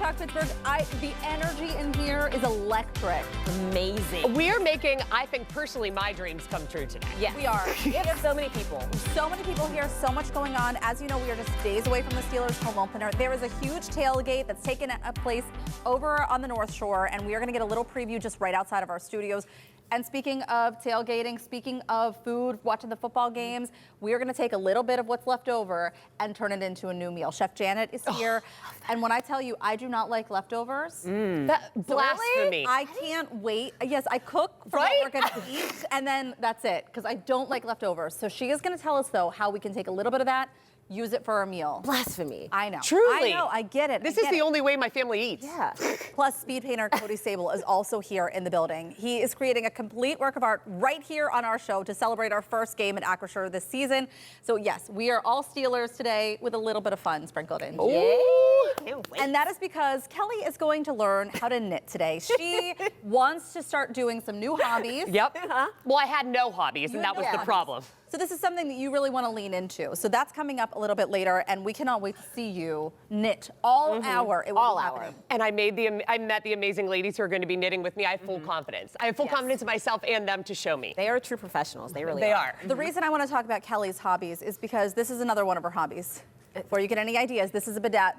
Talk Pittsburgh. The energy in here is electric. Amazing. We are making, I think personally, my dreams come true today. Yeah, We are. We have so many people. So many people here, so much going on. As you know, we are just days away from the Steelers home opener. There is a huge tailgate that's taken a place over on the North Shore, and we are going to get a little preview just right outside of our studios. And speaking of tailgating, speaking of food, watching the football games, we are going to take a little bit of what's left over and turn it into a new meal. Chef Janet is here. And when I tell you I do not like leftovers, That blasphemy. I can't wait. Yes, I cook for what we're going to eat, and then that's it, because I don't like leftovers. So she is going to tell us, though, how we can take a little bit of that, use it for a meal. Blasphemy. I know. Truly. I know. I get it. This is the only way my family eats. Yeah. Plus, speed painter Cody Sable is also here in the building. He is creating a complete work of art right here on our show to celebrate our first game at Acrisure this season. So yes, we are all Steelers today with a little bit of fun sprinkled in. Yay. Can't wait. And that is because Kelly is going to learn how to knit today. She wants to start doing some new hobbies. Yep. Well, I had no hobbies, and that was the problem. So this is something that you really want to lean into. So that's coming up a little bit later, and we cannot wait to see you knit all hour. It will All be hour. happening. And I met the amazing ladies who are going to be knitting with me. I have full confidence. I have full confidence in myself and them to show me. They are true professionals. They really They are. are. The reason I want to talk about Kelly's hobbies is because this is another one of her hobbies. Before you get any ideas, this is a Yeah,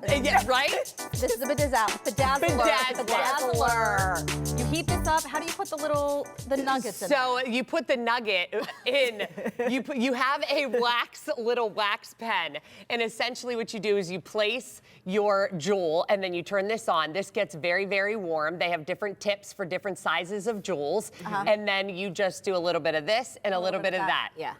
right? This is a bedazzler. You heat this up. How do you put the nuggets in? So you put the nugget in. You have a little wax pen, and essentially what you do is you place your jewel, and then you turn this on. This gets very, very warm. They have different tips for different sizes of jewels, and then you just do a little bit of this and a little bit of that. Yeah.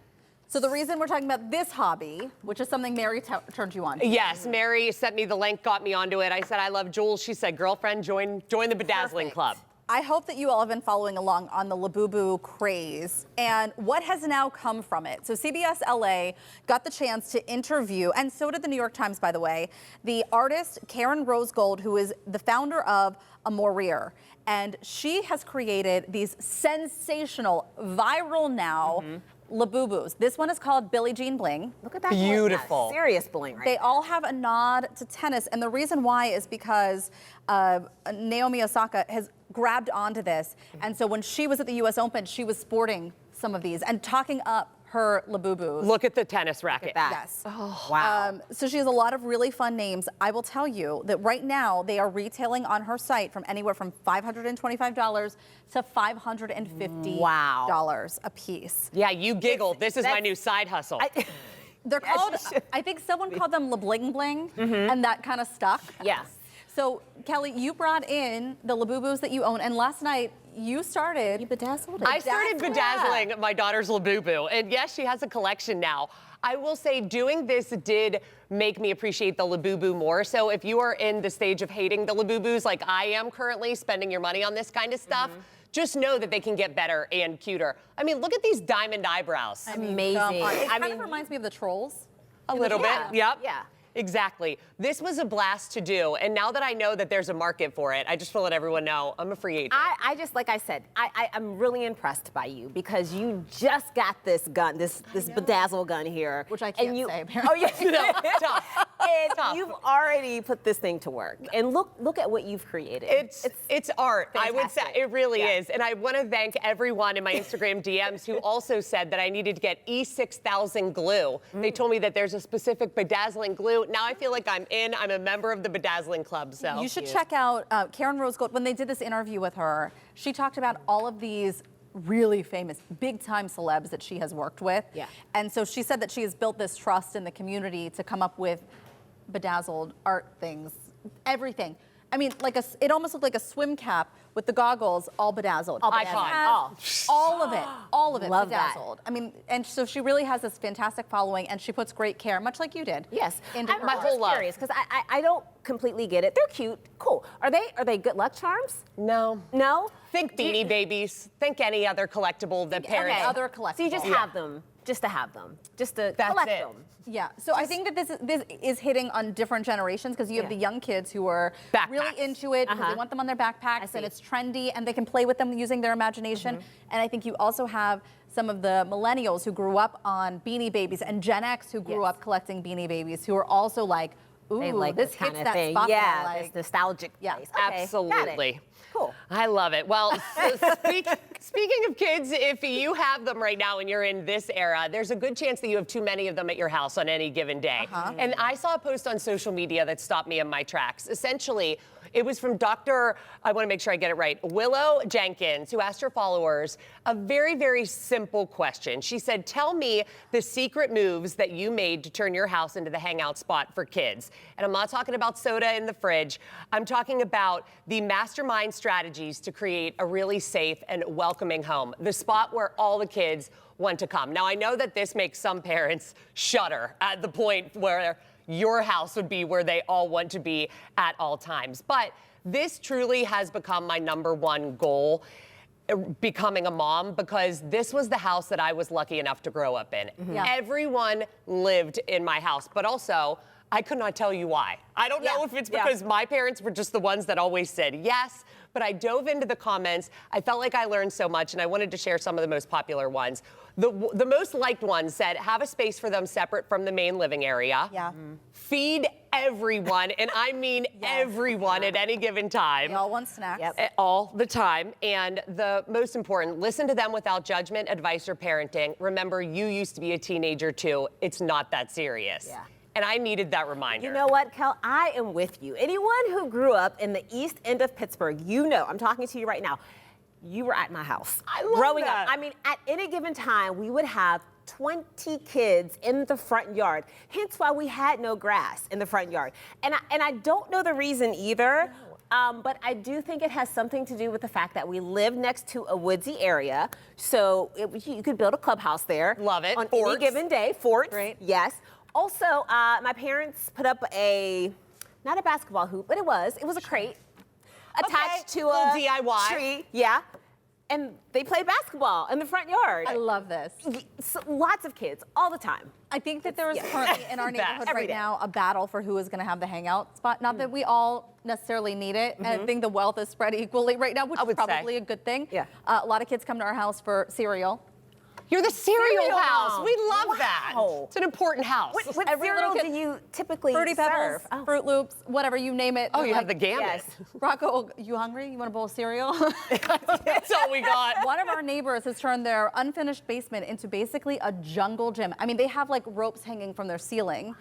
So the reason we're talking about this hobby, which is something Mary turned you on to. Yes, Mary sent me the link, got me onto it. I said, I love jewels. She said, girlfriend, join the bedazzling club. I hope that you all have been following along on the Labubu craze and what has now come from it. So CBS LA got the chance to interview, and so did the New York Times, by the way, the artist Karen Rose Gold, who is the founder of Amorir. And she has created these sensational, viral now, Labubus. This one is called Billie Jean Bling. Look at that. Beautiful. Yeah, serious bling right They there. all have a nod to tennis, and the reason why is because Naomi Osaka has grabbed onto this, and so when she was at the U.S. Open, she was sporting some of these and talking up her Labubus. Look at the tennis racket. That. Yes. Oh, wow. So she has a lot of really fun names. I will tell you that right now they are retailing on her site from anywhere from $525 to $550 a piece. Yeah, you giggled. This is my new side hustle. They're called, I think someone called them La Bling Bling, and that kind of stuck. Yes. So, Kelly, you brought in the Labubus that you own, and last night you started. You bedazzled it. I started bedazzling my daughter's Labubu, and yes, she has a collection now. I will say doing this did make me appreciate the Labubu more. So if you are in the stage of hating the Labubus like I am currently, spending your money on this kind of stuff, just know that they can get better and cuter. I mean, look at these diamond eyebrows. Amazing. It kind of reminds me of the Trolls. A little bit, yep. Yeah. Exactly. This was a blast to do, and now that I know that there's a market for it, I just want to let everyone know I'm a free agent. I just, like I said, I'm really impressed by you because you just got this gun, this bedazzle gun here. Which I can't and say, apparently. Oh, yeah. Tough. And Tough. you've already put this thing to work. And look at what you've created. It's art. I would say fantastic. it really is. And I want to thank everyone in my Instagram DMs who also said that I needed to get E6000 glue. They told me that there's a specific bedazzling glue. Now I feel like I'm a member of the bedazzling club. So You should check out Karen Rose Gold. When they did this interview with her, she talked about all of these really famous, big-time celebs that she has worked with. Yeah. And so she said that she has built this trust in the community to come up with bedazzled art things, everything. I mean, it almost looked like a swim cap with the goggles all bedazzled. Icon. All of it Love that. bedazzled. I mean, and so she really has this fantastic following, and she puts great care, much like you did. Yes. Into her my art. whole life. Curious because I don't completely get it. They're cute, cool. Are they good luck charms? no. No. Think Beanie Babies. Think any other collectible that parents. Okay. Other collectibles. So you just have them, just to have them, just to That's collect it. them. Yeah, so I think that this is hitting on different generations because you have the young kids who are really Backpacks. into it because they want them on their backpacks and it's trendy and they can play with them using their imagination. And I think you also have some of the millennials who grew up on Beanie Babies and Gen X who grew up collecting Beanie Babies who are also like, They Ooh, like this kind hits of that thing. spot that I Yeah, like. this nostalgic Yeah, place. Okay, got it. Absolutely. Cool. I love it. Well, speaking of kids, if you have them right now and you're in this era, there's a good chance that you have too many of them at your house on any given day. And I saw a post on social media that stopped me in my tracks. Essentially, it was from I want to make sure I get it right, Willow Jenkins, who asked her followers a very, very simple question. She said, tell me the secret moves that you made to turn your house into the hangout spot for kids. And I'm not talking about soda in the fridge. I'm talking about the mastermind strategies to create a really safe and welcoming home, the spot where all the kids want to come. Now, I know that this makes some parents shudder at the point where your house would be where they all want to be at all times. But this truly has become my #1 goal, becoming a mom, because this was the house that I was lucky enough to grow up in. Yeah. Everyone lived in my house, but also I could not tell you why. I don't know if it's because my parents were just the ones that always said yes, but I dove into the comments. I felt like I learned so much, and I wanted to share some of the most popular ones. The most liked one said, have a space for them separate from the main living area. Yeah. Feed everyone, and I mean everyone at any given time. They all want snacks. All the time. And the most important, listen to them without judgment, advice, or parenting. Remember, you used to be a teenager too. It's not that serious. Yeah. And I needed that reminder. You know what, Kel? I am with you. Anyone who grew up in the east end of Pittsburgh, you know, I'm talking to you right now, you were at my house. I love growing that. up. I mean, at any given time, we would have 20 kids in the front yard. Hence why we had no grass in the front yard. And I don't know the reason either. But I do think it has something to do with the fact that we live next to a woodsy area. So you could build a clubhouse there. Love it. On Forts. any given day. Forts. Great. Yes. Also, my parents put up not a basketball hoop, but it was a crate attached to Little a DIY. tree. Yeah. And they played basketball in the front yard. I love this. Lots of kids, all the time. I think that there is currently in our That, neighborhood every right day. now a battle for who is going to have the hangout spot. Not that we all necessarily need it. And I think the wealth is spread equally right now, which is would say. probably a good thing. Yeah. A lot of kids come to our house for cereal. You're the cereal Cereal house. mom. We love that. Wow. It's an important house. What Every cereal little do kid- you typically Fruity Pebbles, serve? Oh. Fruit Loops, whatever, you name it. Oh, They're you have like, the gamut. Yes. Rocco, you hungry? You want a bowl of cereal? That's all we got. One of our neighbors has turned their unfinished basement into basically a jungle gym. I mean, they have like ropes hanging from their ceiling.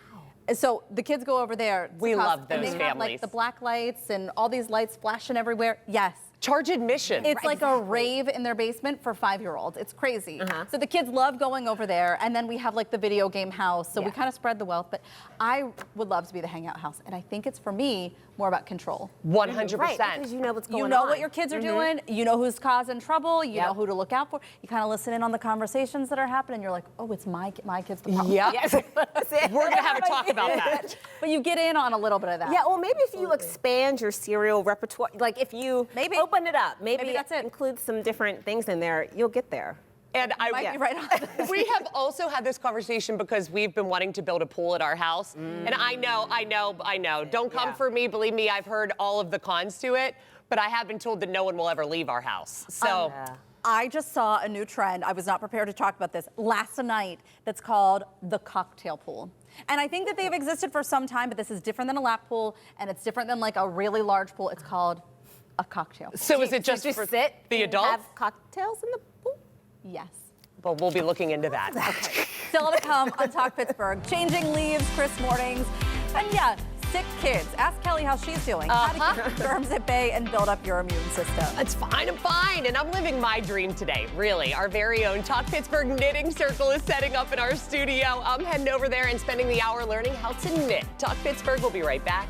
And so the kids go over there. to We cause- love and those they have families. like the black lights and all these lights flashing everywhere. Yes. Charge admission. It's like a rave in their basement for 5-year-olds. It's crazy. So the kids love going over there, and then we have like the video game house. So we kind of spread the wealth. But I would love to be the hangout house, and I think it's for me more about control. 100%. Right, because you know what's going on. You know what your kids are doing. You know who's causing trouble. You Yep. know who to look out for. You kind of listen in on the conversations that are happening. You're like, oh, it's my kid's the problem. Yep. Yes. That's it. We're going to have a talk about that. But you get in on a little bit of that. Yeah, well, maybe if you expand your cereal repertoire, like if you Maybe. open it up, maybe that's it. include some different things in there, you'll get there. And I Might be right on this. We have also had this conversation because we've been wanting to build a pool at our house. And I know. Don't come for me. Believe me, I've heard all of the cons to it, but I have been told that no one will ever leave our house. So I just saw a new trend. I was not prepared to talk about this last night. That's called the cocktail pool. And I think that they've existed for some time, but this is different than a lap pool, and it's different than like a really large pool. It's called a cocktail pool. So is it just Did you for sit the and adults? have cocktails in the pool? Yes. But we'll be looking into that. Still to come on Talk Pittsburgh. Changing leaves, Chris mornings, and yeah, sick kids. Ask Kelly how she's doing. How to keep germs at bay and build up your immune system. It's fine, I'm fine. And I'm living my dream today, really. Our very own Talk Pittsburgh Knitting Circle is setting up in our studio. I'm heading over there and spending the hour learning how to knit. Talk Pittsburgh, we'll be right back.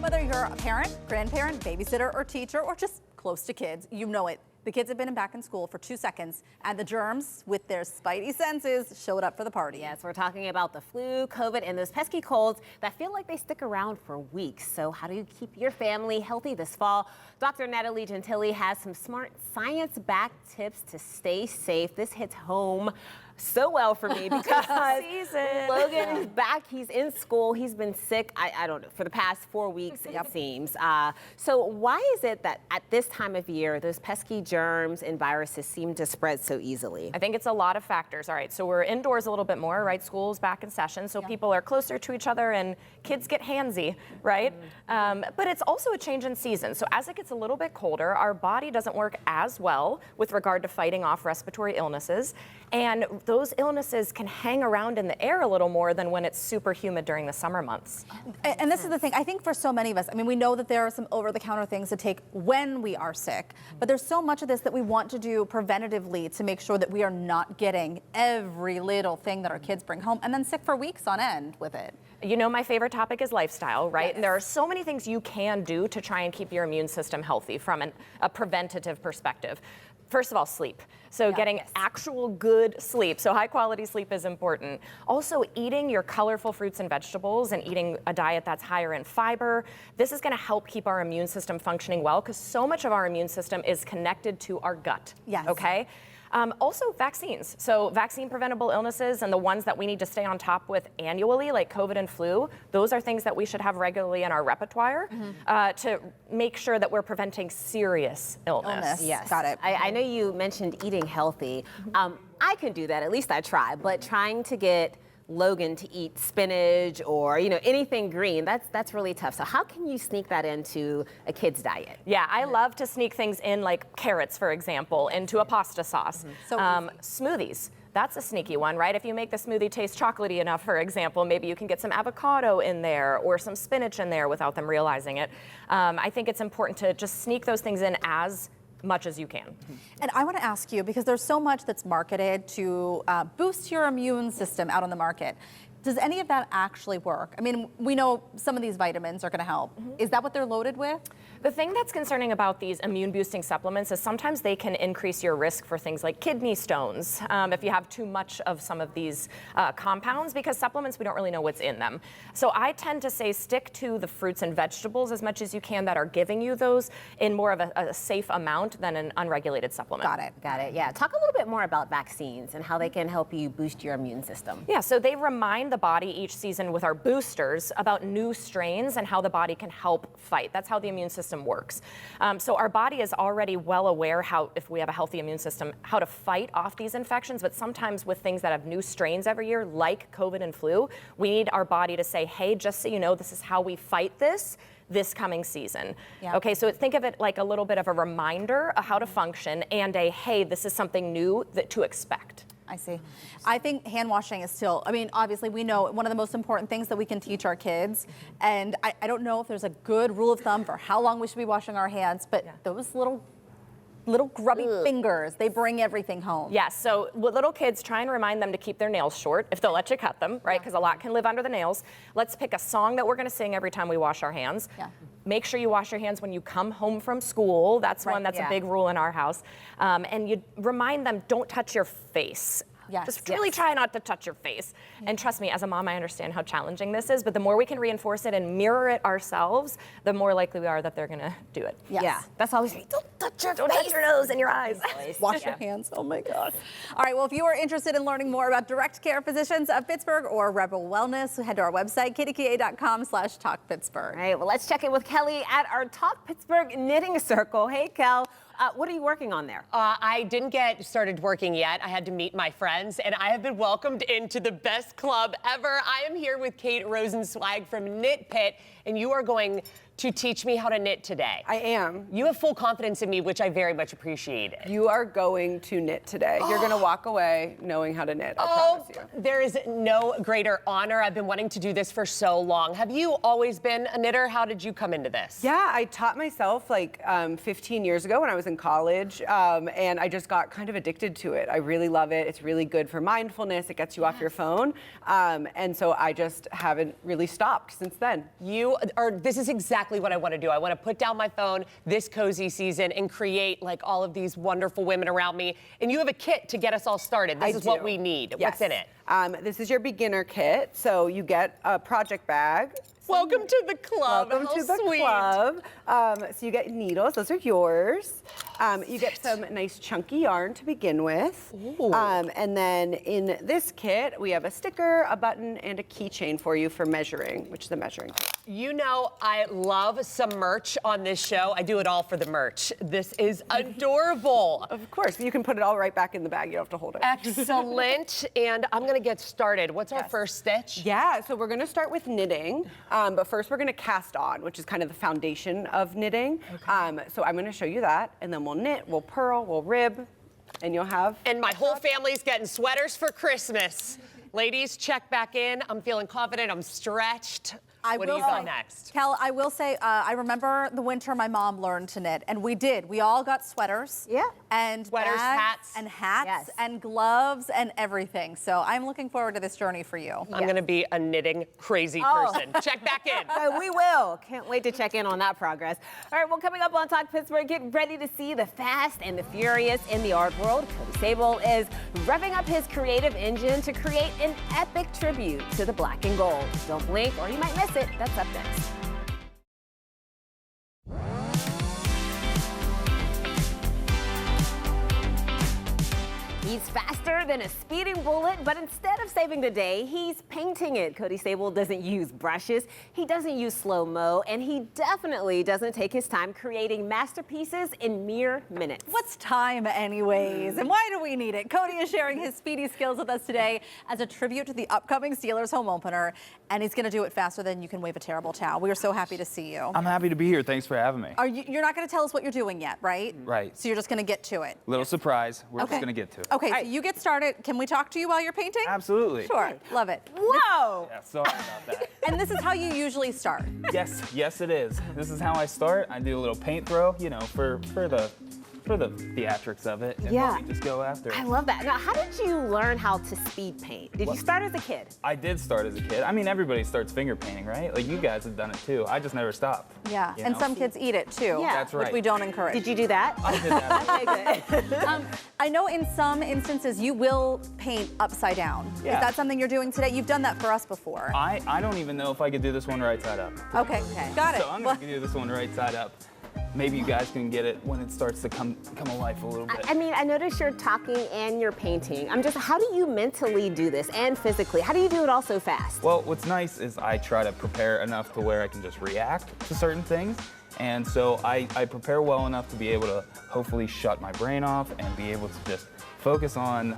Whether you're a parent, grandparent, babysitter, or teacher, or just close to kids, you know it. The kids have been back in school for 2 seconds, and the germs, with their spidey senses, showed up for the party. Yes, we're talking about the flu, COVID, and those pesky colds that feel like they stick around for weeks. So how do you keep your family healthy this fall? Dr. Natalie Gentili has some smart science-backed tips to stay safe. This hits home so well for me because Season. Logan is back. He's in school. He's been sick, I don't know, for the past 4 weeks, it seems. So why is it that at this time of year, those pesky germs and viruses seem to spread so easily? I think it's a lot of factors. All right, so we're indoors a little bit more, right? School's back in session, so people are closer to each other and kids get handsy, right? But it's also a change in season. So as it gets a little bit colder, our body doesn't work as well with regard to fighting off respiratory illnesses. And those illnesses can hang around in the air a little more than when it's super humid during the summer months. And this is the thing, I think for so many of us, I mean, we know that there are some over-the-counter things to take when we are sick, but there's so much of this that we want to do preventatively to make sure that we are not getting every little thing that our kids bring home and then sick for weeks on end with it. You know, my favorite topic is lifestyle, right? Yes. And there are so many things you can do to try and keep your immune system healthy from a preventative perspective. First of all, sleep. So getting actual good sleep. So high quality sleep is important. Also eating your colorful fruits and vegetables and eating a diet that's higher in fiber. This is going to help keep our immune system functioning well because so much of our immune system is connected to our gut. Yes. Okay? Also vaccines. So vaccine preventable illnesses and the ones that we need to stay on top with annually, like COVID and flu, those are things that we should have regularly in our repertoire to make sure that we're preventing serious illness. Yes. Got it. I know you mentioned eating healthy. I can do that, at least I try, but trying to get Logan to eat spinach or anything green, that's really tough. So how can you sneak that into a kid's diet? Yeah, I love to sneak things in, like carrots, for example, into a pasta sauce. So smoothies. That's a sneaky one, right? If you make the smoothie taste chocolatey enough, for example, maybe you can get some avocado in there or some spinach in there without them realizing it. I think it's important to just sneak those things in as much as you can. And I want to ask you, because there's so much that's marketed to boost your immune system out on the market. Does any of that actually work? I mean, we know some of these vitamins are going to help. Is that what they're loaded with? The thing that's concerning about these immune boosting supplements is sometimes they can increase your risk for things like kidney stones if you have too much of some of these compounds, because supplements, we don't really know what's in them. So I tend to say stick to the fruits and vegetables as much as you can that are giving you those in more of a safe amount than an unregulated supplement. Got it. Yeah. Talk a little bit more about vaccines and how they can help you boost your immune system. Yeah, so they remind the body each season with our boosters about new strains and how the body can help fight. That's how the immune system works. So our body is already well aware how, if we have a healthy immune system, how to fight off these infections, but sometimes with things that have new strains every year, like COVID and flu, we need our body to say, hey, just so you know, this is how we fight this coming season. Yeah. Okay, so think of it like a little bit of a reminder of how to function and a, hey, this is something new to expect. I see. I think hand washing is still, I mean, obviously we know one of the most important things that we can teach our kids. And I don't know if there's a good rule of thumb for how long we should be washing our hands, but those little grubby fingers, they bring everything home. Yes, so with little kids, try and remind them to keep their nails short if they'll let you cut them, right? Because a lot can live under the nails. Let's pick a song that we're going to sing every time we wash our hands. Yeah. Make sure you wash your hands when you come home from school. That's one that's a big rule in our house. And you remind them, don't touch your face. Yes. Just really try not to touch your face. And trust me, as a mom, I understand how challenging this is, but the more we can reinforce it and mirror it ourselves, the more likely we are that they're gonna do it. Yes. Yeah, that's always me. Don't touch your face. Touch your nose and your eyes. Wash your hands. Oh my God. All right. Well, if you are interested in learning more about Direct Care Physicians of Pittsburgh or Rebel Wellness, head to our website, kdka.com/talkpittsburgh. All right, well, let's check in with Kelly at our Talk Pittsburgh Knitting Circle. Hey, Kel. What are you working on there? I didn't get started working yet. I had to meet my friends, and I have been welcomed into the best club ever. I am here with Kate Rosenzweig from Knit Pit, and you are going to teach me how to knit today. I am. You have full confidence in me, which I very much appreciate. You are going to knit today. You're going to walk away knowing how to knit, I promise you. There is no greater honor. I've been wanting to do this for so long. Have you always been a knitter? How did you come into this? Yeah, I taught myself like 15 years ago when I was in college, and I just got kind of addicted to it. I really love it. It's really good for mindfulness. It gets you off your phone, and so I just haven't really stopped since then. This is exactly what I want to do. I want to put down my phone this cozy season and create like all of these wonderful women around me. And you have a kit to get us all started. This is what we need. Yes. What's in it? This is your beginner kit. So you get a project bag. Welcome to the club. Welcome How to the sweet. club. So you get needles. Those are yours. You get some nice chunky yarn to begin with. And then in this kit, we have a sticker, a button, and a keychain for you for measuring, which is the measuring tape. You know, I love some merch on this show. I do it all for the merch. This is adorable. Of course, you can put it all right back in the bag. You don't have to hold it. Excellent. And I'm going to get started. What's our first stitch? Yeah, so we're going to start with knitting, but first we're going to cast on, which is kind of the foundation of knitting. So I'm going to show you that, and then we'll knit, we'll purl, we'll rib, and you'll have... And my whole family's getting sweaters for Christmas. Ladies, check back in. I'm feeling confident. I'm stretched. What do you got next? Kel, I will say, I remember the winter my mom learned to knit, and we did. We all got sweaters. Yeah. And sweaters, bags, hats. and hats, Yes. and gloves, and everything. So I'm looking forward to this journey for you. I'm going to be a knitting crazy person. Check back in. We will. Can't wait to check in on that progress. All right, well, coming up on Talk Pittsburgh, get ready to see the fast and the furious in the art world. Cody Sable is revving up his creative engine to create an epic tribute to the black and gold. Don't blink or you might miss it. That's up next. He's faster than a speeding bullet, but instead of saving the day, he's painting it. Cody Sable doesn't use brushes, he doesn't use slow-mo, and he definitely doesn't take his time creating masterpieces in mere minutes. What's time anyways? And why do we need it? Cody is sharing his speedy skills with us today as a tribute to the upcoming Steelers home opener, and he's going to do it faster than you can wave a terrible towel. We are so happy to see you. I'm happy to be here. Thanks for having me. You're not going to tell us what you're doing yet, right? Right. So you're just going to get to it. Little surprise. We're just going to get to it. Okay, so you get started. Can we talk to you while you're painting? Absolutely. Sure. Love it. Whoa! Yeah, sorry about that. And this is how you usually start. Yes, it is. This is how I start. I do a little paint throw, you know, for the theatrics of it. And Yeah. then we just go after it. I love that. Now, how did you learn how to speed paint? Did you start as a kid? I did start as a kid. I mean, everybody starts finger painting, right? Like, you guys have done it too. I just never stopped. Yeah, you and know? some kids eat it too. Yeah. That's right. Which we don't encourage. Did you do that? I did that. Okay, good. I know in some instances you will paint upside down. Yeah. Is that something you're doing today? You've done that for us before. I don't even know if I could do this one right side up. Okay, got it. So I'm going to do this one right side up. Maybe you guys can get it when it starts to come alive a little bit. I mean, I noticed you're talking and you're painting. How do you mentally do this and physically? How do you do it all so fast? Well, what's nice is I try to prepare enough to where I can just react to certain things. And so I prepare well enough to be able to hopefully shut my brain off and be able to just focus on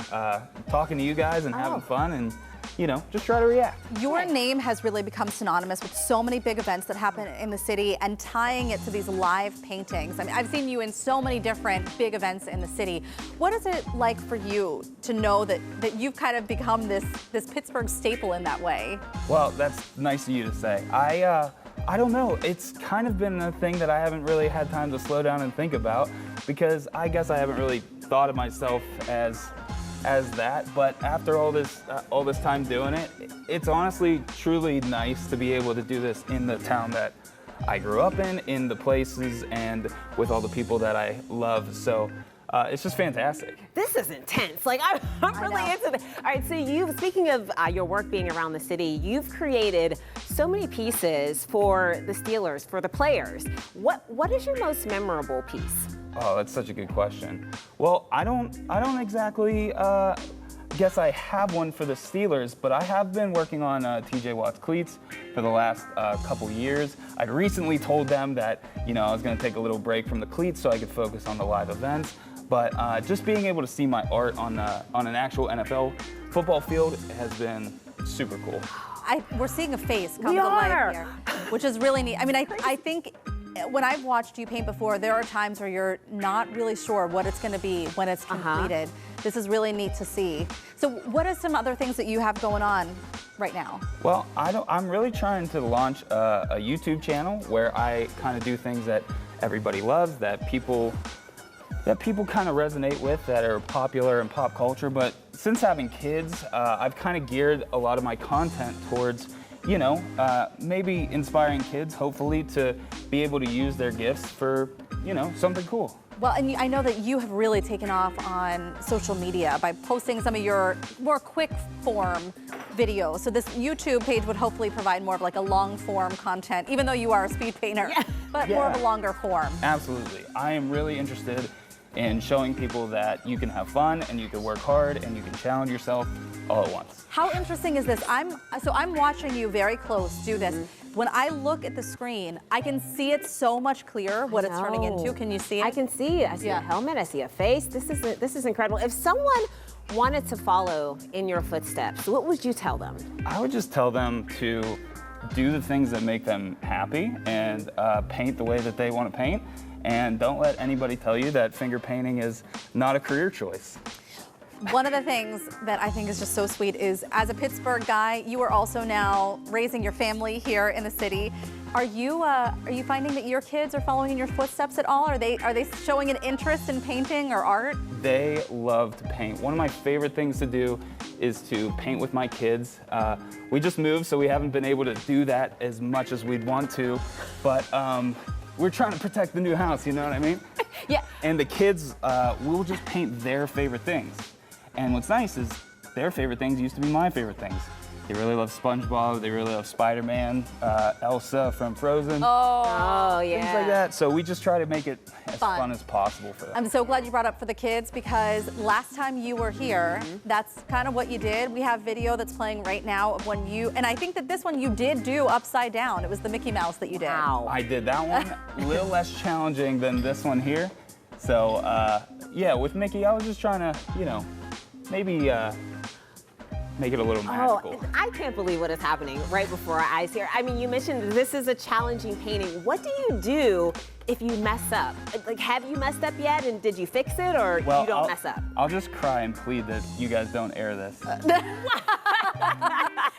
talking to you guys and having fun and, you know, just try to react. Your name has really become synonymous with so many big events that happen in the city and tying it to these live paintings. I mean, I've seen you in so many different big events in the city. What is it like for you to know that you've kind of become this Pittsburgh staple in that way? Well, that's nice of you to say. I don't know. It's kind of been a thing that I haven't really had time to slow down and think about because I guess I haven't really thought of myself as that, but after all this time doing it, it's honestly truly nice to be able to do this in the town that I grew up in the places, and with all the people that I love. So it's just fantastic. This is intense. Like, I'm really into this. All right, so speaking of your work being around the city, you've created so many pieces for the Steelers, for the players. What is your most memorable piece? Oh, that's such a good question. Well, I don't exactly guess I have one for the Steelers, but I have been working on TJ Watt's cleats for the last couple years. I'd recently told them that, you know, I was going to take a little break from the cleats so I could focus on the live events. But just being able to see my art on an actual NFL football field has been super cool. We're seeing a face come to life here, which is really neat. I mean, I think when I've watched you paint before, there are times where you're not really sure what it's going to be when it's completed. This is really neat to see. So what are some other things that you have going on right now? Well, I'm really trying to launch a YouTube channel where I kind of do things that everybody loves, that people kind of resonate with, that are popular in pop culture. But since having kids, I've kind of geared a lot of my content towards, you know, maybe inspiring kids, hopefully, to be able to use their gifts for, you know, something cool. Well, and I know that you have really taken off on social media by posting some of your more quick form videos. So this YouTube page would hopefully provide more of like a long form content, even though you are a speed painter, but more of a longer form. Absolutely. I am really interested in showing people that you can have fun and you can work hard and you can challenge yourself all at once. How interesting is this? I'm watching you very close do this. When I look at the screen, I can see it so much clearer what it's turning into. Can you see it? I can see. I see a helmet. I see a face. This is incredible. If someone wanted to follow in your footsteps, what would you tell them? I would just tell them to do the things that make them happy and paint the way that they want to paint. And don't let anybody tell you that finger painting is not a career choice. One of the things that I think is just so sweet is, as a Pittsburgh guy, you are also now raising your family here in the city. Are you finding that your kids are following in your footsteps at all? Are they showing an interest in painting or art? They love to paint. One of my favorite things to do is to paint with my kids. We just moved, so we haven't been able to do that as much as we'd want to, but we're trying to protect the new house, you know what I mean? Yeah. And the kids will just paint their favorite things. And what's nice is their favorite things used to be my favorite things. They really love SpongeBob, they really love Spider-Man, Elsa from Frozen. Oh, yeah. Things like that. So we just try to make it as fun as possible for them. I'm so glad you brought up for the kids, because last time you were here, that's kind of what you did. We have video that's playing right now of when you, and I think that this one you did do upside down. It was the Mickey Mouse that you did. Wow. I did that one, a little less challenging than this one here. So yeah, with Mickey, I was just trying to, you know, maybe make it a little magical. Oh, I can't believe what is happening right before our eyes here. I mean, you mentioned this is a challenging painting. What do you do if you mess up? Like, have you messed up yet, and did you fix it, or you don't mess up? I'll just cry and plead that you guys don't air this.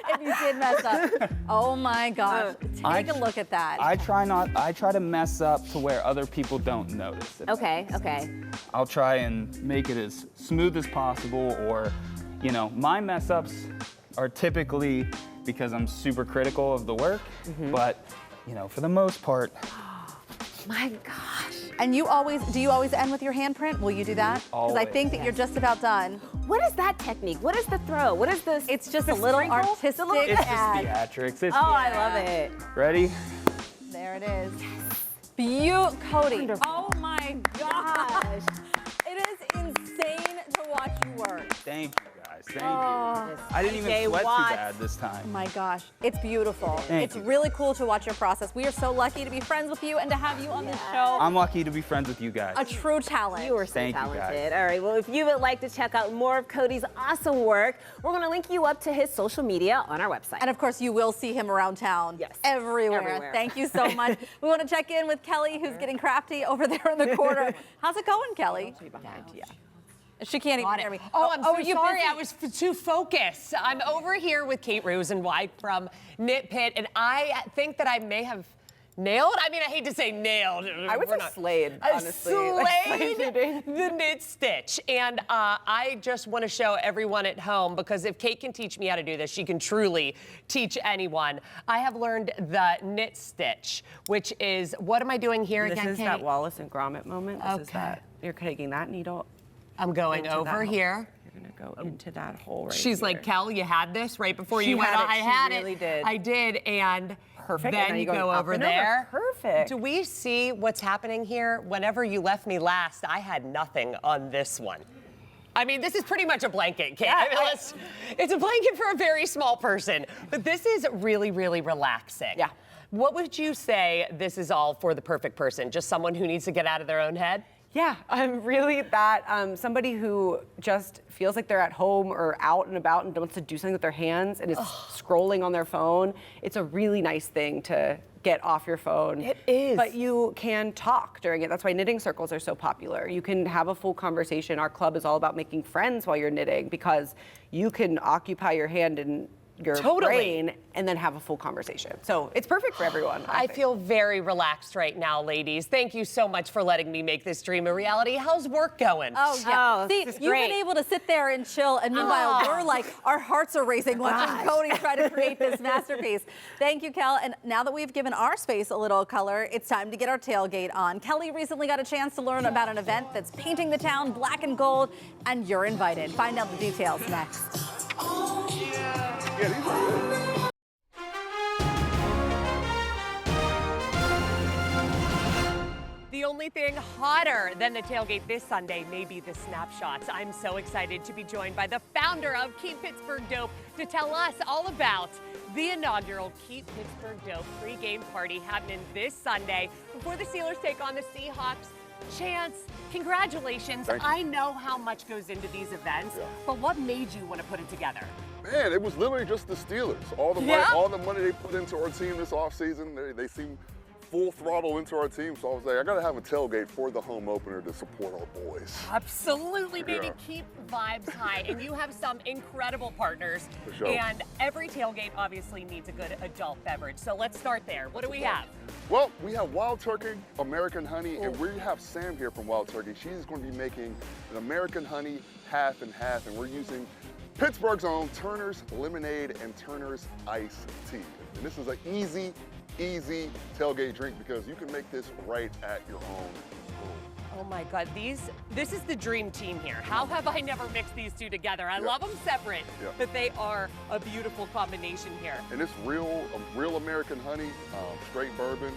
If you did mess up. Oh my gosh. Take a look at that. I try to mess up to where other people don't notice it. Okay, okay. I'll try and make it as smooth as possible, or, you know, my mess ups are typically because I'm super critical of the work, but, you know, for the most part. My gosh. And do you always end with your handprint? Will you do that? Because I think that you're just about done. What is that technique? What is the throw? What is this? It's just a little sprinkle? artistic. It's just theatrics. It's I love it. Ready? There it is. Cody. Oh my gosh. It is insane to watch you work. Thank you, guys. Thank you. I didn't even sweat too bad this time. Oh my gosh, it's beautiful. Thank It's you. really cool to watch your process. We are so lucky to be friends with you and to have you on this show. I'm lucky to be friends with you guys. A true talent. You are so Thank you, talented. guys. All right, well, if you would like to check out more of Cody's awesome work, we're going to link you up to his social media on our website. And of course, you will see him around town. Yes. Everywhere. Thank you so much. We want to check in with Kelly, who's getting crafty over there in the corner. How's it going, Kelly? She can't even hear me. Oh, I'm so you sorry. busy? I was too focused. I'm over here with Kate Rosenwhite from Knit Pit, and I think that I may have nailed. I mean, I hate to say nailed. I would say slayed, honestly. Slayed the knit stitch. And I just want to show everyone at home, because if Kate can teach me how to do this, she can truly teach anyone. I have learned the knit stitch, which is, what am I doing here again, Kate? This is that Wallace and Gromit moment. This is that. You're taking that needle. I'm going into that over hole. here. You're gonna go into that hole right She's here. like, Kel, you had this right before She you went had on. it. I She had really it. did. I did, and Perfect. then And now you you're go going up over and over. there. Perfect. Do we see what's happening here? Whenever you left me last, I had nothing on this one. I mean, this is pretty much a blanket, Kate. I mean, it's a blanket for a very small person, but this is really, really relaxing. Yeah. What would you say this is all for the perfect person? Just someone who needs to get out of their own head? Yeah, I'm really that somebody who just feels like they're at home or out and about and wants to do something with their hands and is scrolling on their phone. It's a really nice thing to get off your phone. It is. But you can talk during it. That's why knitting circles are so popular. You can have a full conversation. Our club is all about making friends while you're knitting, because you can occupy your hand and your brain and then have a full conversation. So it's perfect for everyone. I feel very relaxed right now, ladies. Thank you so much for letting me make this dream a reality. How's work going? Oh, yeah. Oh, See, this is you've great. been able to sit there and chill, and meanwhile, we're like, our hearts are racing watching Cody try to create this masterpiece. Thank you, Kel. And now that we've given our space a little color, it's time to get our tailgate on. Kelly recently got a chance to learn about an event that's painting the town black and gold, and you're invited. Find out the details next. The The only thing hotter than the tailgate this Sunday may be the snapshots. I'm so excited to be joined by the founder of Keep Pittsburgh Dope to tell us all about the inaugural Keep Pittsburgh Dope pre-game party happening this Sunday before the Steelers take on the Seahawks. Chance, congratulations. I know how much goes into these events, but what made you want to put it together? Man, it was literally just the Steelers. All the money they put into our team this offseason, they seem full throttle into our team. So I was like, I got to have a tailgate for the home opener to support our boys. Absolutely, baby. Keep vibes high. And you have some incredible partners. For sure. And every tailgate obviously needs a good adult beverage. So let's start there. What do we have? Well, we have Wild Turkey, American Honey, and we have Sam here from Wild Turkey. She's going to be making an American Honey half and half, and we're using Pittsburgh's own Turner's Lemonade and Turner's Iced Tea. And this is an easy tailgate drink because you can make this right at your own home. Oh my God, this is the dream team here. How have I never mixed these two together? I love them separate, but they are a beautiful combination here. And it's real American honey, straight bourbon,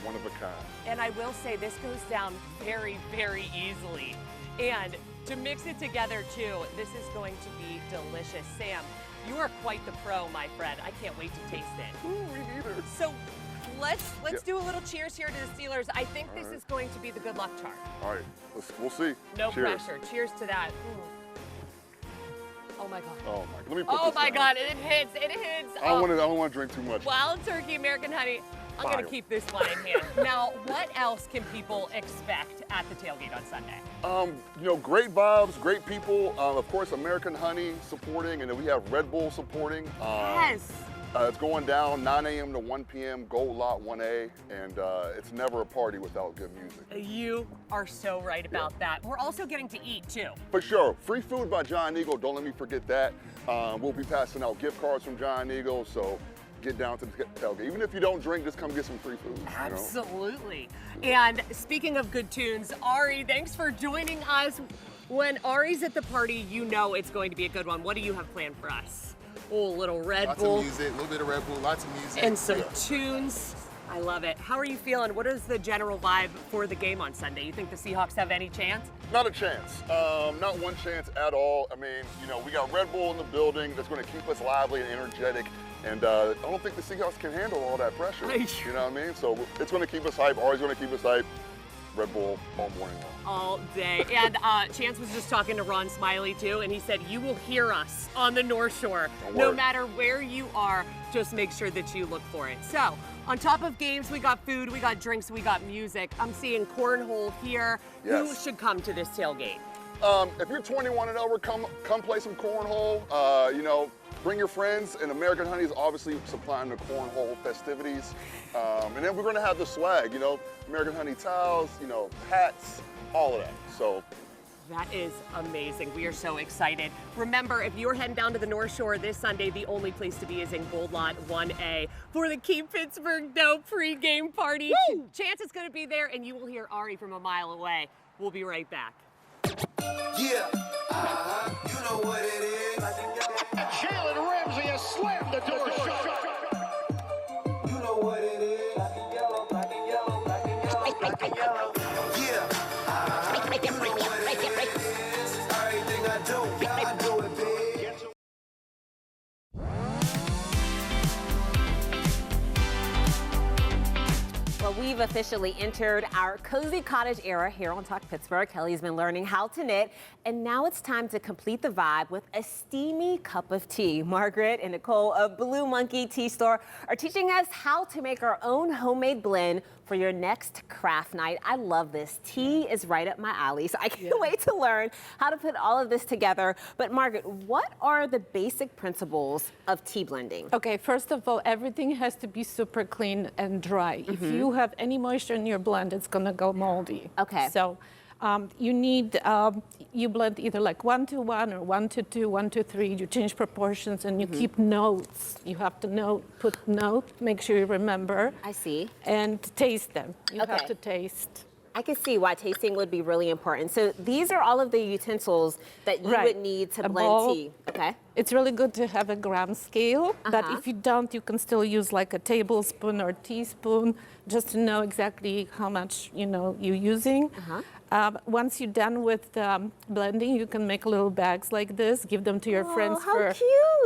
one of a kind. And I will say this goes down very, very easily. And to mix it together too, this is going to be delicious. Sam, you are quite the pro, my friend. I can't wait to taste it. Ooh, me neither. So let's do a little cheers here to the Steelers. I think this is going to be the good luck charm. All right, we'll see. No Cheers. pressure. Cheers to that. Oh my God. Oh my, let me put Oh this my down. God, it hits. I don't want to drink too much. Wild Turkey American Honey. I'm going to keep this one in hand. Now, what else can people expect at the tailgate on Sunday? You know, great vibes, great people. Of course, American Honey supporting, and then we have Red Bull supporting. Yes. It's going down 9 a.m. to 1 p.m. Gold Lot 1A, and it's never a party without good music. You are so right about that. We're also getting to eat too. For sure. Free food by Giant Eagle. Don't let me forget that. We'll be passing out gift cards from Giant Eagle, so get down to the tailgate. Even if you don't drink, just come get some free food. Absolutely. And speaking of good tunes, Ari, thanks for joining us. When Ari's at the party, you know it's going to be a good one. What do you have planned for us? Oh, a little Red Bull. Lots of music, a little bit of Red Bull, lots of music. And some tunes. I love it. How are you feeling? What is the general vibe for the game on Sunday? You think the Seahawks have any chance? Not a chance. Not one chance at all. I mean, you know, we got Red Bull in the building that's going to keep us lively and energetic. And I don't think the Seahawks can handle all that pressure. You know what I mean? So it's going to keep us hype. Ari's going to keep us hype. Red Bull all morning long. All day. And Chance was just talking to Ron Smiley too, and he said, you will hear us on the North Shore. No matter where you are, just make sure that you look for it. So, on top of games, we got food, we got drinks, we got music. I'm seeing cornhole here. Yes. Who should come to this tailgate? If you're 21 and over, come play some cornhole. You know, bring your friends, and American Honey is obviously supplying the cornhole festivities. And then we're going to have the swag, you know, American Honey towels, you know, hats, all of that. So that is amazing. We are so excited. Remember, if you're heading down to the North Shore this Sunday, the only place to be is in Gold Lot 1A for the Keep Pittsburgh Dope pre-game party. Woo! Chance is going to be there, and you will hear Ari from a mile away. We'll be right back. Yeah, you know what it is. Jalen Ramsey has slammed the door shut. You know what it is. Black and yellow, black and yellow, black and yellow, black and yellow. Yeah, you know what it is. Everything I do, yeah, I do it big. Well, we've officially entered our cozy cottage era here on Talk Pittsburgh. Kelly's been learning how to knit, and now it's time to complete the vibe with a steamy cup of tea. Margaret and Nicole of Blue Monkey Tea Store are teaching us how to make our own homemade blend for your next craft night. I love this. Tea is right up my alley, so I can't wait to learn how to put all of this together. But Margaret, what are the basic principles of tea blending? Okay, first of all, everything has to be super clean and dry. If you have any moisture in your blend, it's gonna go moldy. Okay. So you need, you blend either like 1-to-1 or 1-to-2, 1-to-3. You change proportions and you keep notes. You have to put note, make sure you remember. I see. And taste them. You have to taste. I can see why tasting would be really important. So these are all of the utensils that you would need to blend tea. Okay. It's really good to have a gram scale, but if you don't, you can still use like a tablespoon or teaspoon just to know exactly how much you're using. Once you're done with blending, you can make little bags like this, give them to your friends for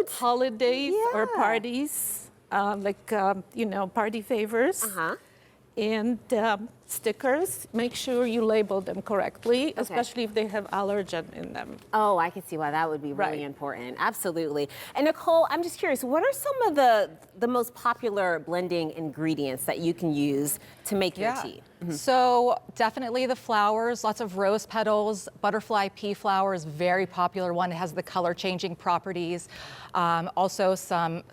holidays or parties, party favors. And stickers, make sure you label them correctly, especially if they have allergen in them. Oh, I can see why that would be really important. Absolutely. And Nicole, I'm just curious, what are some of the most popular blending ingredients that you can use to make your tea? So definitely the flowers, lots of rose petals, butterfly pea flower is a very popular one. It has the color changing properties. Also some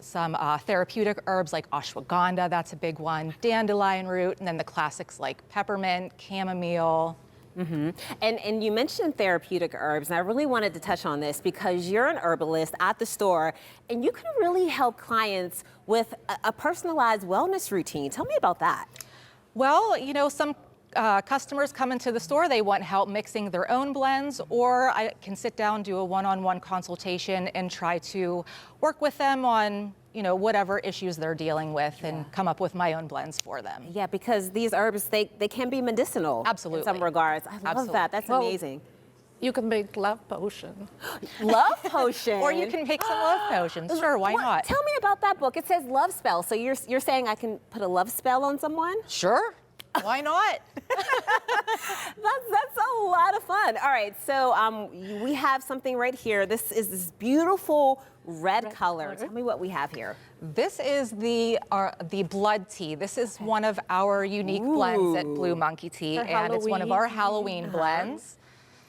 therapeutic herbs like ashwagandha, that's a big one, dandelion root, and then the classics like peppermint, chamomile. And you mentioned therapeutic herbs, and I really wanted to touch on this because you're an herbalist at the store, and you can really help clients with a personalized wellness routine. Tell me about that. Well, some customers come into the store, they want help mixing their own blends, or I can sit down, do a one-on-one consultation and try to work with them on whatever issues they're dealing with and come up with my own blends for them. Yeah, because these herbs, they can be medicinal. Absolutely. In some regards. I love that. That's amazing. You can make love potion. Love potion? Or you can make some love potions. Sure, why not? Tell me about that book. It says love spell. So you're saying I can put a love spell on someone? Sure. Why not? That's a lot of fun. All right, so we have something right here. This is this beautiful red color. Tell me what we have here. This is the blood tea. This is one of our unique blends at Blue Monkey Tea, and it's one of our Halloween blends.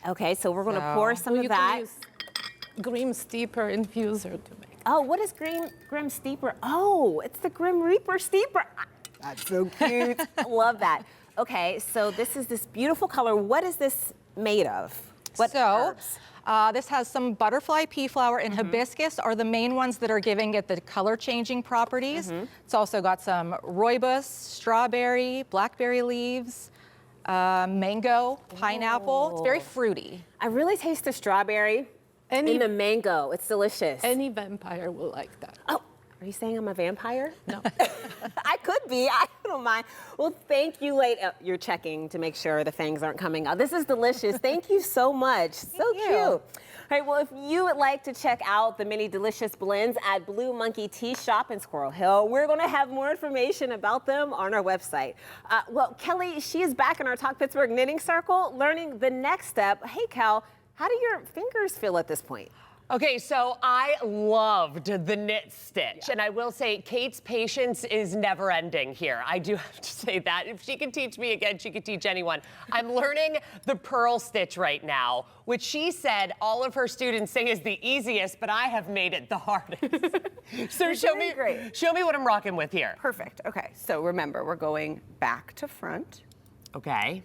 Okay, so we're going to pour some of that. Can use Grim Steeper infuser to make. Oh, what is Grim Steeper? Oh, it's the Grim Reaper Steeper. That's so cute. I love that. Okay, so this is this beautiful color. What is this made of? What herbs? This has some butterfly pea flower and hibiscus are the main ones that are giving it the color changing properties. It's also got some rooibos, strawberry, blackberry leaves, mango, pineapple. It's very fruity. I really taste the strawberry and the mango. It's delicious. Any vampire will like that. Oh, are you saying I'm a vampire? No. I could be. I don't mind. Well, thank you, you're checking to make sure the fangs aren't coming out. This is delicious. Thank you so much. So cute. All right, well, if you would like to check out the many delicious blends at Blue Monkey Tea Shop in Squirrel Hill, we're going to have more information about them on our website. Well, Kelly, she is back in our Talk Pittsburgh Knitting Circle learning the next step. Hey, Kel, how do your fingers feel at this point? Okay, so I loved the knit stitch, and I will say Kate's patience is never ending here. I do have to say that. If she can teach me again, she could teach anyone. I'm learning the purl stitch right now, which she said all of her students say is the easiest, but I have made it the hardest. So show me what I'm rocking with here. Perfect. Okay, so remember, we're going back to front. Okay.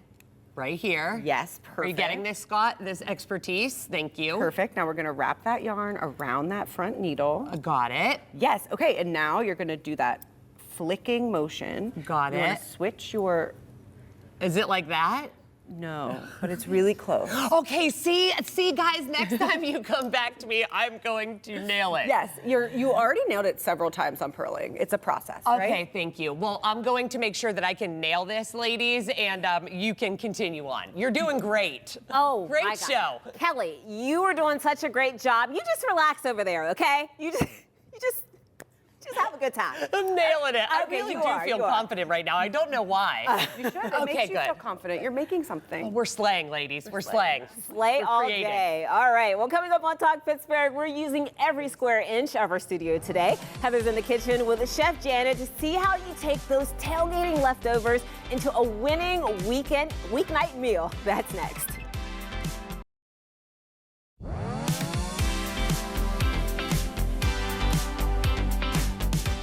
Right here. Yes, perfect. Are you getting this, Scott? This expertise? Thank you. Perfect. Now we're going to wrap that yarn around that front needle. Got it. Yes. Okay. And now you're going to do that flicking motion. Got you it. Want to switch your. Is it like that? No, but it's really close. Okay, see, guys, next time you come back to me, I'm going to nail it. Yes, you already nailed it several times on purling. It's a process, right? Okay, thank you. Well, I'm going to make sure that I can nail this, ladies, and you can continue on. You're doing great. Oh, great show. Kelly, you are doing such a great job. You just relax over there, okay? You just have a good time. I'm nailing it. I Okay, really you do are, feel you are. confident right now. I don't know why. You should. It Okay, makes you good. feel confident. You're making something. We're slaying, ladies. We're slaying. Slay We're all creating. day. All right. Well, coming up on Talk Pittsburgh, we're using every square inch of our studio today. Heather's in the kitchen with Chef Janet to see how you take those tailgating leftovers into a winning weeknight meal. That's next.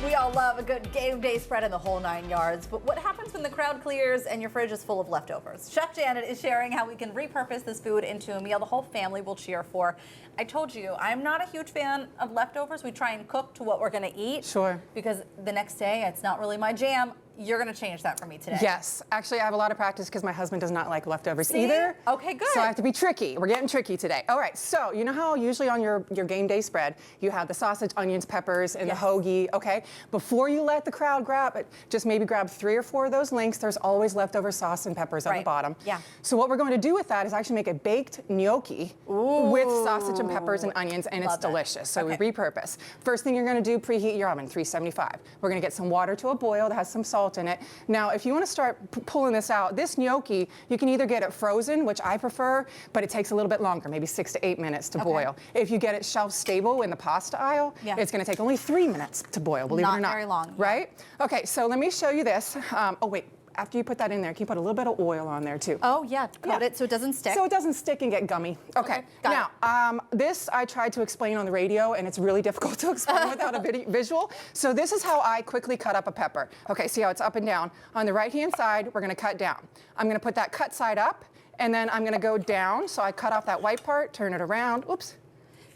We all love a good game day spread in the whole 9 yards, but what happens when the crowd clears and your fridge is full of leftovers? Chef Janet is sharing how we can repurpose this food into a meal the whole family will cheer for. I told you, I'm not a huge fan of leftovers. We try and cook to what we're gonna eat. Sure. Because the next day, it's not really my jam. you're going to change that for me today. Yes. Actually, I have a lot of practice because my husband does not like leftovers See? either. Okay, good. So I have to be tricky. We're getting tricky today. All right, so you know how usually on your game day spread, you have the sausage, onions, peppers, and the hoagie, okay? Before you let the crowd grab it, just maybe grab 3 or 4 of those links. There's always leftover sauce and peppers at the bottom. Yeah. So what we're going to do with that is actually make a baked gnocchi with sausage and peppers and onions, and it's delicious. So we repurpose. First thing you're going to do, preheat your oven, 375. We're going to get some water to a boil that has some salt in it. Now, if you want to start pulling this out, this gnocchi, you can either get it frozen, which I prefer, but it takes a little bit longer, maybe 6 to 8 minutes to boil. If you get it shelf stable in the pasta aisle, it's going to take only 3 minutes to boil, believe it or not. Not very long. Right? Okay, so let me show you this. Oh, wait. After you put that in there, can you put a little bit of oil on there too? Oh, yeah. Coat it so it doesn't stick. So it doesn't stick and get gummy. Okay. Got Now, this I tried to explain on the radio, and it's really difficult to explain without a visual. So this is how I quickly cut up a pepper. Okay, see how it's up and down. On the right-hand side, we're going to cut down. I'm going to put that cut side up, and then I'm going to go down. So I cut off that white part, turn it around. Oops.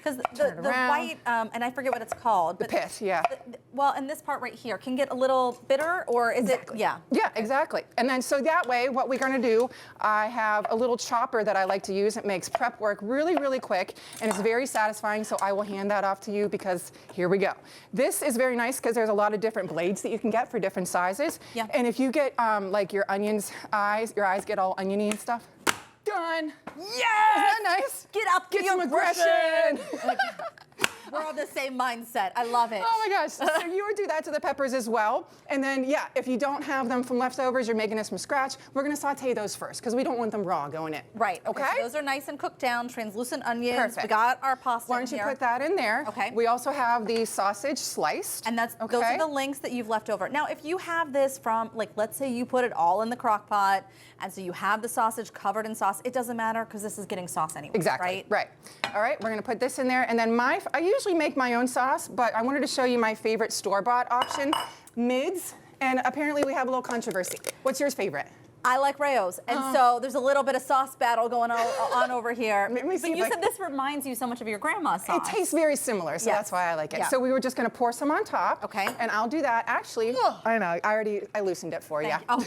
Because the white, and I forget what it's called. The pith, yeah. Well, and this part right here can get a little bitter, or is it? Yeah. Yeah, exactly. And then so that way, what we're going to do, I have a little chopper that I like to use. It makes prep work really, really quick, and it's very satisfying. So I will hand that off to you because here we go. This is very nice because there's a lot of different blades that you can get for different sizes. Yeah. And if you get like your your eyes get all oniony and stuff. Done. Yes! Isn't that nice? Get up, get some aggression. aggression. We're on the same mindset. I love it. Oh my gosh. So you would do that to the peppers as well. And then, yeah, if you don't have them from leftovers, you're making this from scratch, we're going to saute those first because we don't want them raw going in. Right. Okay? So those are nice and cooked down, translucent onions. Perfect. We got our pasta Why don't in you here. put that in there? Okay. We also have the sausage sliced. And that's those are the links that you've left over. Now, if you have this from, like, let's say you put it all in the crock pot, and so you have the sausage covered in sauce, it doesn't matter because this is getting sauce anyway. Exactly. Right? All right, we're going to put this in there. And then I usually make my own sauce, but I wanted to show you my favorite store-bought option, Mids. And apparently we have a little controversy. What's yours favorite? I like Rayo's, and so there's a little bit of sauce battle going on over here. Let me see but you if said this reminds you so much of your grandma's sauce. It tastes very similar, so that's why I like it. Yeah. So we were just going to pour some on top. Okay. And I'll do that. Actually, I know, I loosened it for you. Oh,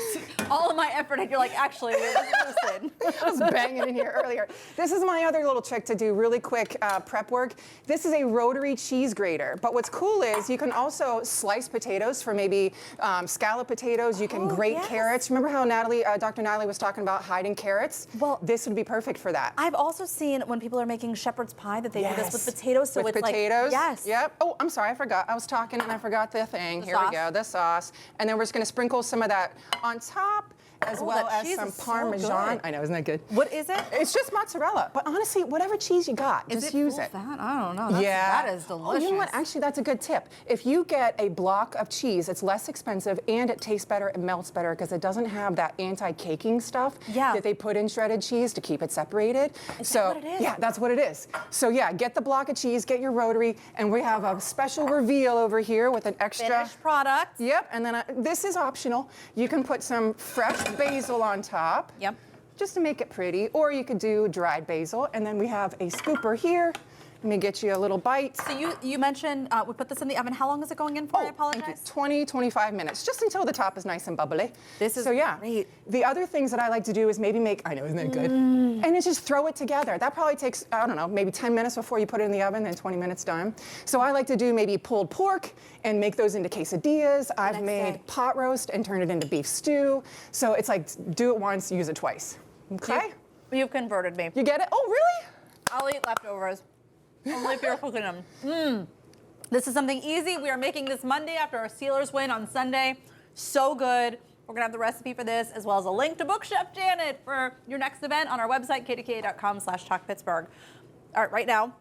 all of my effort, and you're like, actually, it was loosened. I was banging in here earlier. This is my other little trick to do really quick prep work. This is a rotary cheese grater. But what's cool is you can also slice potatoes for maybe scallop potatoes. You can grate carrots. Remember how Dr. Natalie was talking about hiding carrots? Well, this would be perfect for that. I've also seen when people are making shepherd's pie that they do this with potatoes. So with it's potatoes? Like, yes. Yep. Oh, I'm sorry, I forgot. I was talking and I forgot the thing. The Here sauce. we go, the sauce. And then we're just going to sprinkle some of that on top, as well that as cheese some is so Parmesan. good. I know, isn't that good? What is it? It's just mozzarella. But honestly, whatever cheese you got, Is just it use full it. fat? I don't know. That is delicious. Oh, you know what? Actually, that's a good tip. If you get a block of cheese, it's less expensive and it tastes better, it melts better because it doesn't have that anti-caking stuff that they put in shredded cheese to keep it separated. Is that what it is? Yeah, that's what it is. So yeah, get the block of cheese, get your rotary, and we have a special reveal over here with an extra finished product. Yep, and then this is optional. You can put some fresh basil on top. Yep. Just to make it pretty, or you could do dried basil, and then we have a scooper here. Let me get you a little bite. So you mentioned we put this in the oven. How long is it going in for? I apologize. Thank you. 20, 25 minutes, just until the top is nice and bubbly. This is so yeah. great. The other things that I like to do is maybe make, I know, isn't that good? And it's just throw it together. That probably takes, I don't know, maybe 10 minutes before you put it in the oven, then 20 minutes done. So I like to do maybe pulled pork and make those into quesadillas. I've made pot roast and turned it into beef stew. So it's like, do it once, use it twice. Okay? You've converted me. You get it? Oh, really? I'll eat leftovers. Only if you're cooking them. This is something easy. We are making this Monday after our Steelers win on Sunday. So good. We're going to have the recipe for this as well as a link to book Chef Janet for your next event on our website, kdka.com/talkpittsburgh. All right, right now,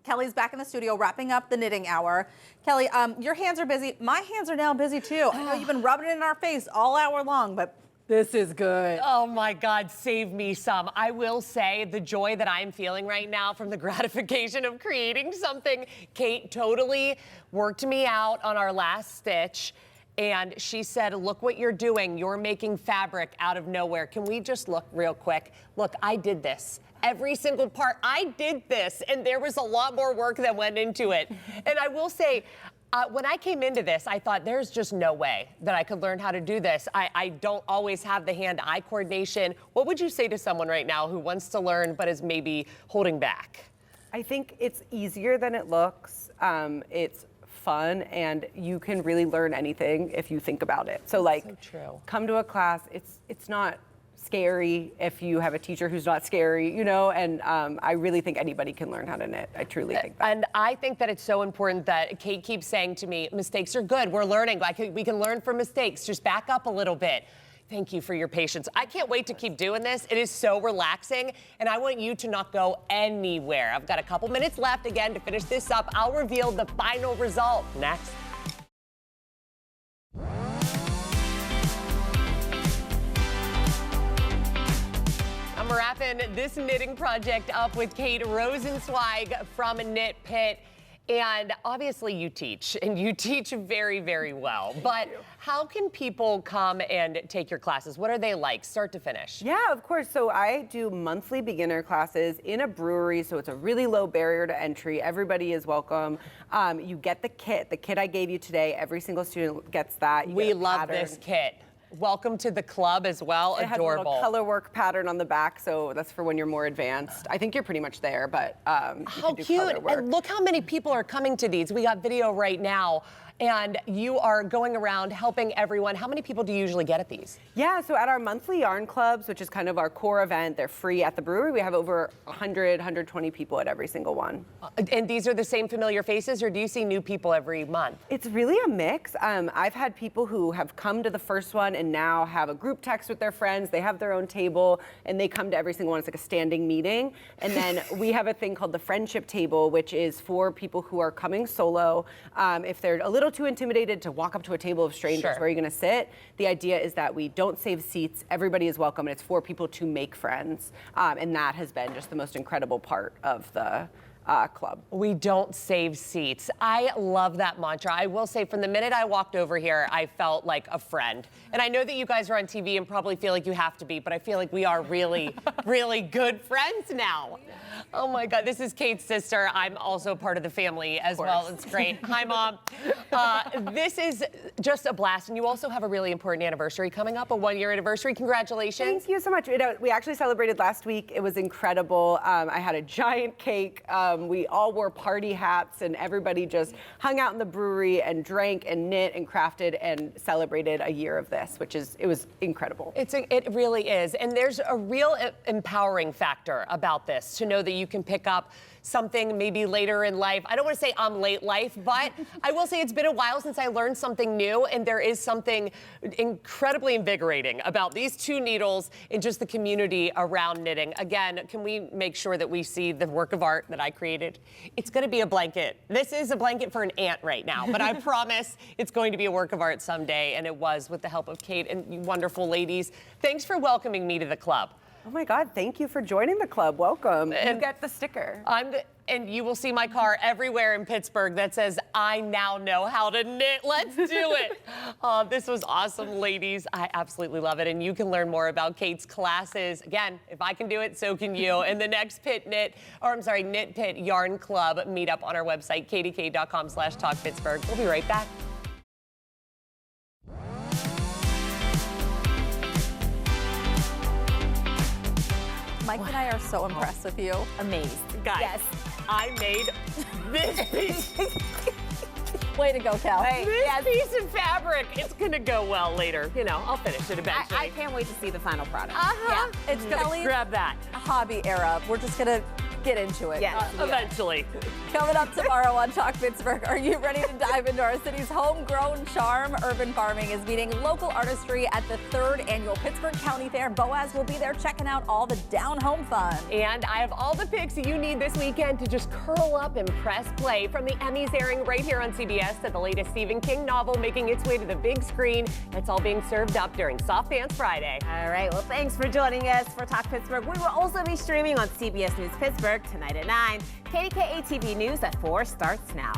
Kelly's back in the studio wrapping up the knitting hour. Kelly, your hands are busy. My hands are now busy too. I know you've been rubbing it in our face all hour long, but this is good. Oh my God, save me some. I will say the joy that I'm feeling right now from the gratification of creating something. Kate totally worked me out on our last stitch. And she said, look what you're doing. You're making fabric out of nowhere. Can we just look real quick? Look, I did this. Every single part, I did this. And there was a lot more work that went into it. And I will say, When I came into this, I thought there's just no way that I could learn how to do this. I don't always have the hand-eye coordination. What would you say to someone right now who wants to learn but is maybe holding back? I think it's easier than it looks. It's fun, and you can really learn anything if you think about it. So like, come to a class. It's not scary if you have a teacher who's not scary, you know, and I really think anybody can learn how to knit. I truly think that. And I think that it's so important that Kate keeps saying to me, mistakes are good. We're learning. We can learn from mistakes. Just back up a little bit. Thank you for your patience. I can't wait to keep doing this. It is so relaxing, and I want you to not go anywhere. I've got a couple minutes left again to finish this up. I'll reveal the final result next. I'm wrapping this knitting project up with Kate Rosenzweig from Knit Pit. And obviously you teach, and you teach very, very well. But how can people come and take your classes? What are they like, start to finish? Yeah, of course. So I do monthly beginner classes in a brewery, so it's a really low barrier to entry. Everybody is welcome. You get the kit I gave you today. Every single student gets that. We love this kit. Welcome to the club as well. It has a little color work pattern on the back, so that's for when you're more advanced. I think you're pretty much there, but you how can do cute! color work. And look how many people are coming to these. We got video right now, and you are going around helping everyone. How many people do you usually get at these? Yeah, so at our monthly yarn clubs, which is kind of our core event, they're free at the brewery. We have over 100, 120 people at every single one. And these are the same familiar faces, or do you see new people every month? It's really a mix. I've had people who have come to the first one and now have a group text with their friends. They have their own table, and they come to every single one. It's like a standing meeting. And then we have a thing called the friendship table, which is for people who are coming solo. If they're a little too intimidated to walk up to a table of strangers, where are you going to sit? The idea is that we don't save seats. Everybody is welcome, and it's for people to make friends. And that has been just the most incredible part of the club. We don't save seats. I love that mantra. I will say from the minute I walked over here, I felt like a friend. And I know that you guys are on TV and probably feel like you have to be, but I feel like we are really, really good friends now. Oh my God, this is Kate's sister. I'm also part of the family as well. It's great. Hi, Mom. This is just a blast. And you also have a really important anniversary coming up, a 1-year anniversary. Congratulations. Thank you so much. We actually celebrated last week. It was incredible. I had a giant cake. We all wore party hats, and everybody just hung out in the brewery and drank and knit and crafted and celebrated a year of this, it was incredible. It really is. And there's a real empowering factor about this, to know that you can pick up something maybe later in life. I don't want to say I'm late life, but I will say it's been a while since I learned something new, and there is something incredibly invigorating about these two needles and just the community around knitting. Again, can we make sure that we see the work of art that I created? It's going to be a blanket. This is a blanket for an ant right now, but I promise it's going to be a work of art someday, and it was with the help of Kate and you wonderful ladies. Thanks for welcoming me to the club. Oh my God, thank you for joining the club. Welcome. And you get the sticker. And you will see my car everywhere in Pittsburgh that says, I now know how to knit. Let's do it. This was awesome, ladies. I absolutely love it. And you can learn more about Kate's classes. Again, if I can do it, so can you. And the next Knit Pit Yarn Club meetup on our website, kdk.com/talkpittsburgh. We'll be right back. Mike and I are so impressed with you. Amazed. Guys, Yes. I made this piece. Way to go, Cal. This piece of fabric, it's gonna go well later. You know, I'll finish it eventually. I can't wait to see the final product. Yeah, it's Kelly's Grab that. hobby era. We're just gonna get into it. Yes. Eventually. Coming up tomorrow on Talk Pittsburgh, are you ready to dive into our city's homegrown charm? Urban farming is meeting local artistry at the 3rd annual Pittsburgh County Fair. Boaz will be there checking out all the down-home fun. And I have all the picks you need this weekend to just curl up and press play. From the Emmys airing right here on CBS to the latest Stephen King novel making its way to the big screen. It's all being served up during Soft Dance Friday. All right, well, thanks for joining us for Talk Pittsburgh. We will also be streaming on CBS News Pittsburgh tonight at 9. KDKA TV News at 4 starts now.